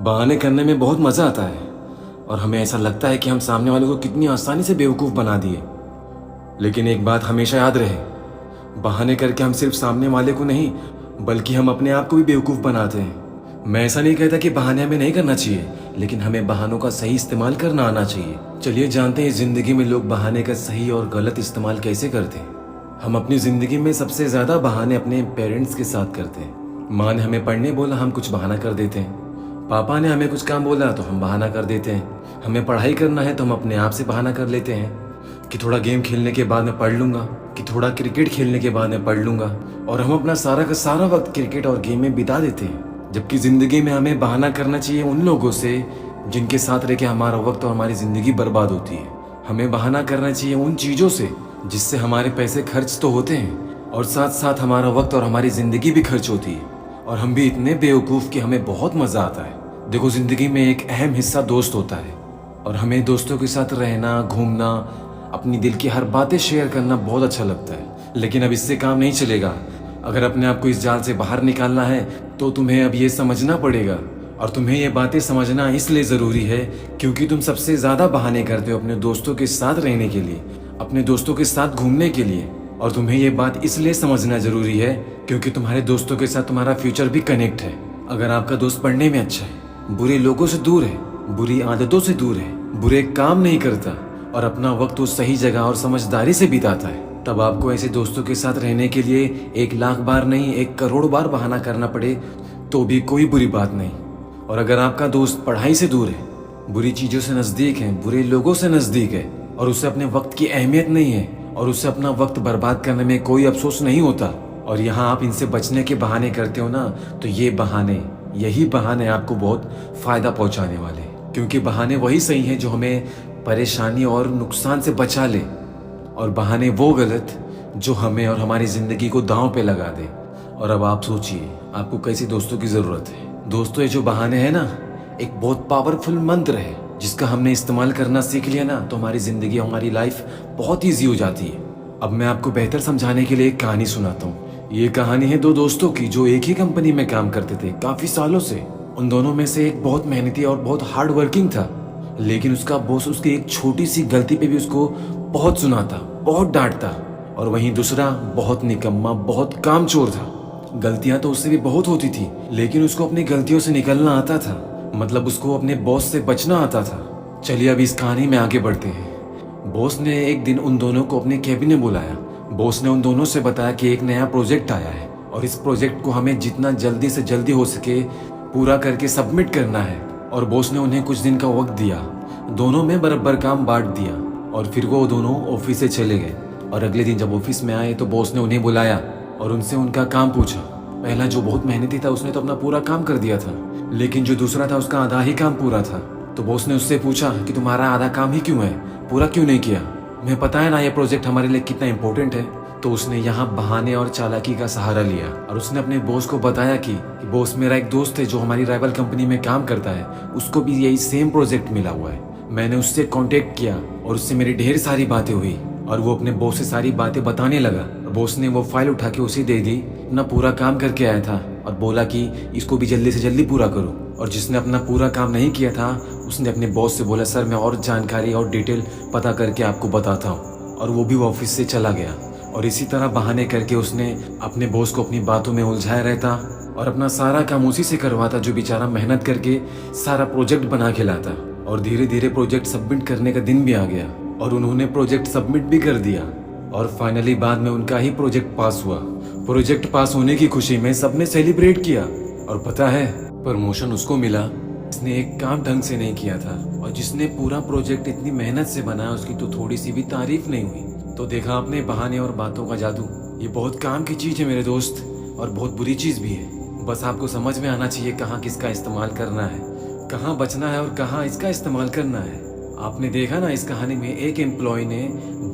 बहाने करने में बहुत मज़ा आता है और हमें ऐसा लगता है कि हम सामने वाले को कितनी आसानी से बेवकूफ़ बना दिए। लेकिन एक बात हमेशा याद रहे, बहाने करके हम सिर्फ सामने वाले को नहीं बल्कि हम अपने आप को भी बेवकूफ़ बनाते हैं। मैं ऐसा नहीं कहता कि बहाने हमें नहीं करना चाहिए, लेकिन हमें बहानों का सही इस्तेमाल करना आना चाहिए। चलिए जानते हैं ज़िंदगी में लोग बहाने का सही और गलत इस्तेमाल कैसे करते हैं। हम अपनी ज़िंदगी में सबसे ज़्यादा बहाने अपने पेरेंट्स के साथ करते हैं। माँ ने हमें पढ़ने बोला, हम कुछ बहाना कर देते हैं। पापा ने हमें कुछ काम बोला तो हम बहाना कर देते हैं। हमें पढ़ाई करना है तो हम अपने आप से बहाना कर लेते हैं कि थोड़ा गेम खेलने के बाद मैं पढ़ लूँगा, कि थोड़ा क्रिकेट खेलने के बाद मैं पढ़ लूँगा, और हम अपना सारा का सारा वक्त क्रिकेट और गेम में बिता देते हैं। जबकि ज़िंदगी में हमें बहाना करना चाहिए उन लोगों से जिनके साथ रह के हमारा वक्त और हमारी ज़िंदगी बर्बाद होती है। हमें बहाना करना चाहिए उन चीज़ों से जिससे हमारे पैसे खर्च तो होते हैं और साथ साथ हमारा वक्त और हमारी ज़िंदगी भी खर्च होती है, और हम भी इतने बेवकूफ़ कि हमें बहुत मज़ा आता है। देखो, ज़िंदगी में एक अहम हिस्सा दोस्त होता है और हमें दोस्तों के साथ रहना, घूमना, अपनी दिल की हर बातें शेयर करना बहुत अच्छा लगता है। लेकिन अब इससे काम नहीं चलेगा। अगर अपने आप को इस जाल से बाहर निकालना है तो तुम्हें अब ये समझना पड़ेगा, और तुम्हें ये बातें समझना इसलिए ज़रूरी है क्योंकि तुम सबसे ज़्यादा बहाने करते हो अपने दोस्तों के साथ रहने के लिए, अपने दोस्तों के साथ घूमने के लिए। और तुम्हें ये बात इसलिए समझना ज़रूरी है क्योंकि तुम्हारे दोस्तों के साथ तुम्हारा फ्यूचर भी कनेक्ट है। अगर आपका दोस्त पढ़ने में अच्छा है, बुरे लोगों से दूर है, बुरी आदतों से दूर है, बुरे काम नहीं करता और अपना वक्त उस सही जगह और समझदारी से बिताता है, तब आपको ऐसे दोस्तों के साथ रहने के लिए 1,00,000 बार नहीं 1 करोड़ बार बहाना करना पड़े तो भी कोई बुरी बात नहीं। और अगर आपका दोस्त पढ़ाई से दूर है, बुरी चीज़ों से नज़दीक है, बुरे लोगों से नज़दीक है और उसे अपने वक्त की अहमियत नहीं है और उसे अपना वक्त बर्बाद करने में कोई अफसोस नहीं होता, और यहाँ आप इनसे बचने के बहाने करते हो ना, तो यही बहाने आपको बहुत फ़ायदा पहुँचाने वाले, क्योंकि बहाने वही सही हैं जो हमें परेशानी और नुकसान से बचा ले, और बहाने वो गलत जो हमें और हमारी ज़िंदगी को दांव पे लगा दे। और अब आप सोचिए आपको कैसे दोस्तों की ज़रूरत है। दोस्तों, ये जो बहाने हैं ना, एक बहुत पावरफुल मंत्र है जिसका हमने इस्तेमाल करना सीख लिया ना तो हमारी ज़िंदगी, हमारी लाइफ बहुत ईजी हो जाती है। अब मैं आपको बेहतर समझाने के लिए एक कहानी सुनाता हूँ। ये कहानी है 2 दोस्तों की जो एक ही कंपनी में काम करते थे काफ़ी सालों से। उन दोनों में से एक बहुत मेहनती और बहुत हार्ड वर्किंग था, लेकिन उसका बॉस उसकी एक छोटी सी गलती पे भी उसको बहुत सुनाता, बहुत डांटता, और वहीं दूसरा बहुत निकम्मा, बहुत कामचोर था। गलतियां तो उससे भी बहुत होती थी, लेकिन उसको अपनी गलतियों से निकलना आता था, मतलब उसको अपने बॉस से बचना आता था। चलिए अब इस कहानी में आगे बढ़ते हैं। बॉस ने एक दिन उन दोनों को अपने कैबिन में बुलाया। बॉस ने उन दोनों से बताया कि एक नया प्रोजेक्ट आया है और इस प्रोजेक्ट को हमें जितना जल्दी से जल्दी हो सके पूरा करके सबमिट करना है। और बॉस ने उन्हें कुछ दिन का वक्त दिया। दोनों में बराबर काम बांट दिया और फिर वो दोनों ऑफिस से चले गए। और अगले दिन जब ऑफिस में आए तो बॉस ने उन्हें बुलाया और उनसे उनका काम पूछा। पहला जो बहुत मेहनती था उसने तो अपना पूरा काम कर दिया था, लेकिन जो दूसरा था उसका आधा ही काम पूरा था। तो बॉस ने उससे पूछा कि तुम्हारा आधा काम ही क्यों है, पूरा क्यों नहीं किया? मैं पता है ना ये प्रोजेक्ट हमारे लिए कितना इम्पोर्टेंट है। तो उसने यहाँ बहाने और चालाकी का सहारा लिया और उसने अपने बॉस को बताया कि बॉस, मेरा एक दोस्त है जो हमारी राइवल कंपनी में काम करता है, उसको भी यही सेम प्रोजेक्ट मिला हुआ है। मैंने उससे कांटेक्ट किया और उससे मेरी ढेर सारी बातें हुई और वो अपने बॉस से सारी बातें बताने लगा। बॉस ने वो फाइल उठा के उसे दे दी। अपना पूरा काम करके आया था और बोला कि इसको भी जल्दी से जल्दी पूरा करो। और जिसने अपना पूरा काम नहीं किया था उसने अपने बॉस से बोला, सर मैं और जानकारी और डिटेल पता करके आपको बताता हूँ। और वो भी ऑफिस से चला गया। और इसी तरह बहाने करके उसने अपने बॉस को अपनी बातों में उलझाया रहता और अपना सारा काम उसी से करवाता जो बेचारा मेहनत करके सारा प्रोजेक्ट बना के लाता। और धीरे धीरे प्रोजेक्ट सबमिट करने का दिन भी आ गया और उन्होंने प्रोजेक्ट सबमिट भी कर दिया। और फाइनली बाद में उनका ही प्रोजेक्ट पास हुआ। प्रोजेक्ट पास होने की खुशी में सबने सेलिब्रेट किया। और पता है, प्रमोशन उसको मिला जिसने एक काम ढंग से नहीं किया था, और जिसने पूरा प्रोजेक्ट इतनी मेहनत से बनाया उसकी तो थोड़ी सी भी तारीफ नहीं हुई। तो देखा आपने बहाने और बातों का जादू। ये बहुत काम की चीज़ है मेरे दोस्त, और बहुत बुरी चीज़ भी है। बस आपको समझ में आना चाहिए कहाँ किसका इस्तेमाल करना है, कहाँ बचना है और कहाँ इसका इस्तेमाल करना है। आपने देखा ना इस कहानी में एक एम्प्लॉय ने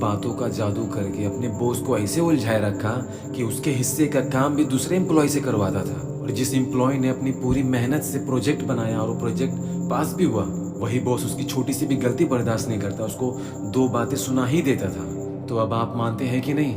बातों का जादू करके अपने बॉस को ऐसे उलझाए रखा कि उसके हिस्से का काम भी दूसरे एम्प्लॉय से करवाता था। और जिस एम्प्लॉय ने अपनी पूरी मेहनत से प्रोजेक्ट बनाया और वो प्रोजेक्ट पास भी हुआ, वही बॉस उसकी छोटी सी भी गलती बर्दाश्त नहीं करता, उसको 2 बातें सुना ही देता था। तो अब आप मानते हैं कि नहीं,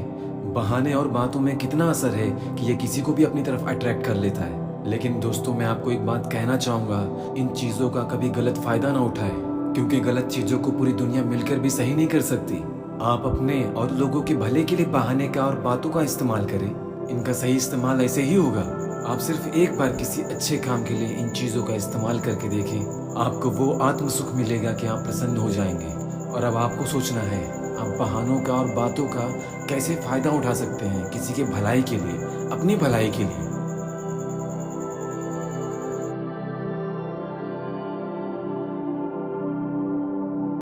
बहाने और बातों में कितना असर है कि ये किसी को भी अपनी तरफ अट्रैक्ट कर लेता है। लेकिन दोस्तों, मैं आपको एक बात कहना चाहूँगा, इन चीज़ों का कभी गलत फ़ायदा ना उठाएं, क्योंकि गलत चीज़ों को पूरी दुनिया मिलकर भी सही नहीं कर सकती। आप अपने और लोगों के भले के लिए बहाने का और बातों का इस्तेमाल करें, इनका सही इस्तेमाल ऐसे ही होगा। आप सिर्फ एक बार किसी अच्छे काम के लिए इन चीज़ों का इस्तेमाल करके देखें, आपको वो आत्म सुख मिलेगा कि आप प्रसन्न हो जाएंगे। और अब आपको सोचना है, आप बहानों का और बातों का कैसे फ़ायदा उठा सकते हैं किसी के भलाई के लिए, अपनी भलाई के लिए।